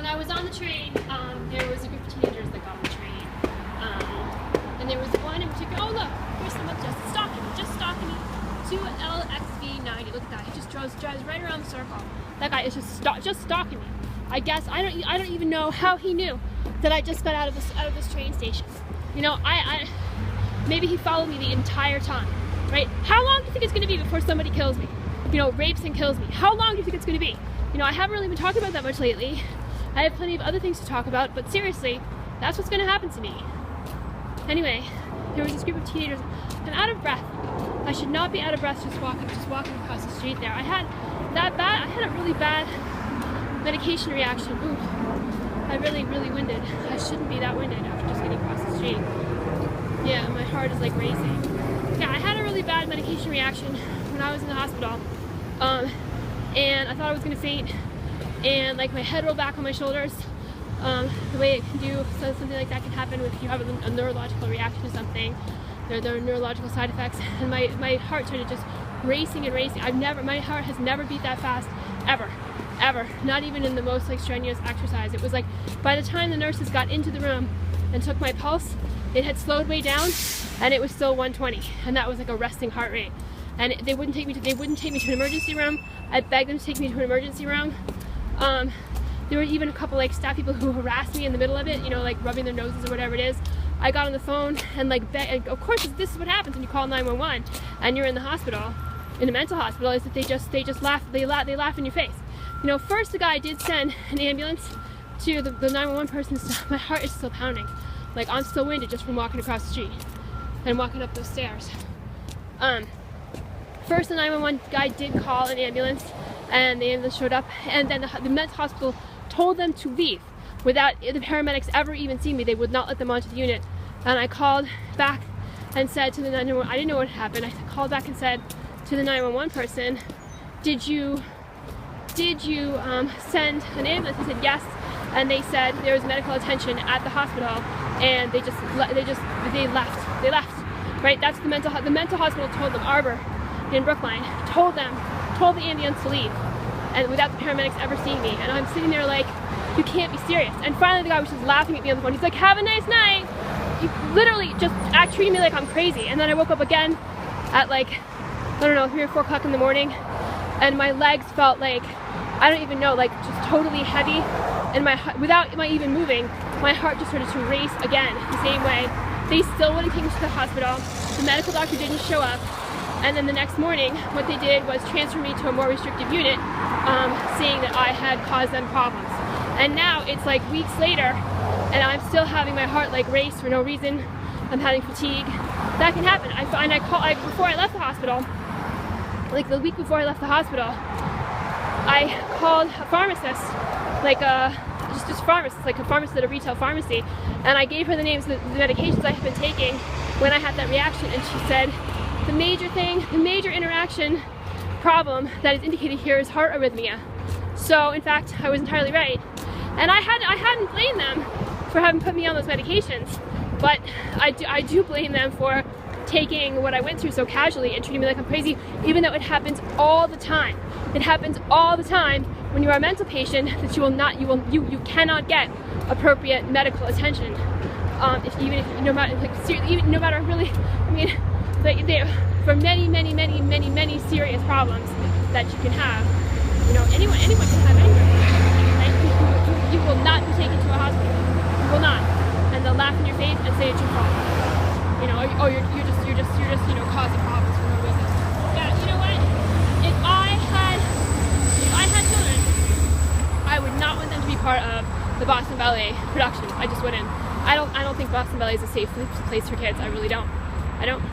I was on the train, there was a group of teenagers that got on the train, and there was one in particular. Oh look, here's someone just stalking me. 2LXV90. Look at that. He just drives right around the circle. That guy is just stalking me. I guess I don't even know how he knew that I just got out of this train station. You know, I maybe he followed me the entire time, right? How long do you think it's going to be before somebody kills me? You know, rapes and kills me. How long do you think it's going to be? You know, I haven't really been talking about that much lately. I have plenty of other things to talk about, but seriously, that's what's going to happen to me. Anyway, there was this group of teenagers. I'm out of breath. I should not be out of breath just walking across the street there. I had a really bad medication reaction. Ooh, I'm really winded. I shouldn't be that winded after just getting across the street. Yeah, my heart is like racing. Yeah, I had a really bad medication reaction when I was in the hospital. And I thought I was gonna faint, and like my head rolled back on my shoulders. The way it can do, so something like that can happen if you have a neurological reaction to something. There are neurological side effects, and my heart started just racing and racing. My heart has never beat that fast, ever. Not even in the most like strenuous exercise. It was like by the time the nurses got into the room and took my pulse, it had slowed way down, and it was still 120, and that was like a resting heart rate. And they wouldn't take me to an emergency room. I begged them to take me to an emergency room. There were even a couple like staff people who harassed me in the middle of it, you know, like rubbing their noses or whatever it is. I got on the phone and like and of course this is what happens when you call 911 and you're in the hospital, in a mental hospital, is that they just laugh in your face. You know, first the guy did send an ambulance to the 911 person. My heart is still pounding. Like I'm still winded just from walking across the street and walking up those stairs. First the 911 guy did call an ambulance, and the ambulance showed up, and then the men's hospital told them to leave without the paramedics ever even seeing me. They would not let them onto the unit. And I called back and said to the 911, I didn't know what happened. I called back and said to the 911 person, did you send an ambulance? He said yes, and they said there was medical attention at the hospital, and they left. Right? That's the mental hospital told them. Arbor in Brookline told the ambulance to leave, and without the paramedics ever seeing me. And I'm sitting there like, you can't be serious. And finally the guy was just laughing at me on the phone. He's like, have a nice night. He literally just treating me like I'm crazy. And then I woke up again at like, I don't know, 3 or 4 o'clock in the morning, and my legs felt like, I don't even know, like just totally heavy, and without my even moving, my heart just started to race again the same way. They still wouldn't take me to the hospital. The medical doctor didn't show up. And then the next morning, what they did was transfer me to a more restrictive unit, saying that I had caused them problems. And now it's like weeks later, and I'm still having my heart like race for no reason. I'm having fatigue. That can happen. Before I left the hospital, like the week before I left the hospital, I called a pharmacist, like just pharmacist, like a pharmacist at a retail pharmacy, and I gave her the names of the medications I had been taking when I had that reaction, and she said, the major interaction problem that is indicated here is heart arrhythmia. So in fact, I was entirely right. And I hadn't blamed them for having put me on those medications, but I do blame them for taking what I went through so casually and treating me like I'm crazy, even though it happens all the time. It happens all the time when you are a mental patient that you cannot get appropriate medical attention. No matter really, I mean, for many serious problems that you can have. You know, anyone can have anything. Right? You will not be taken to a hospital. You will not. And they'll laugh in your face and say it's your fault. You know, you're just causing problems for no reason. Yeah, you know what? If I had children, I would not want them to be part of the Boston Ballet productions. I just wouldn't. I don't think Boston Ballet is a safe place for kids. I really don't. I don't.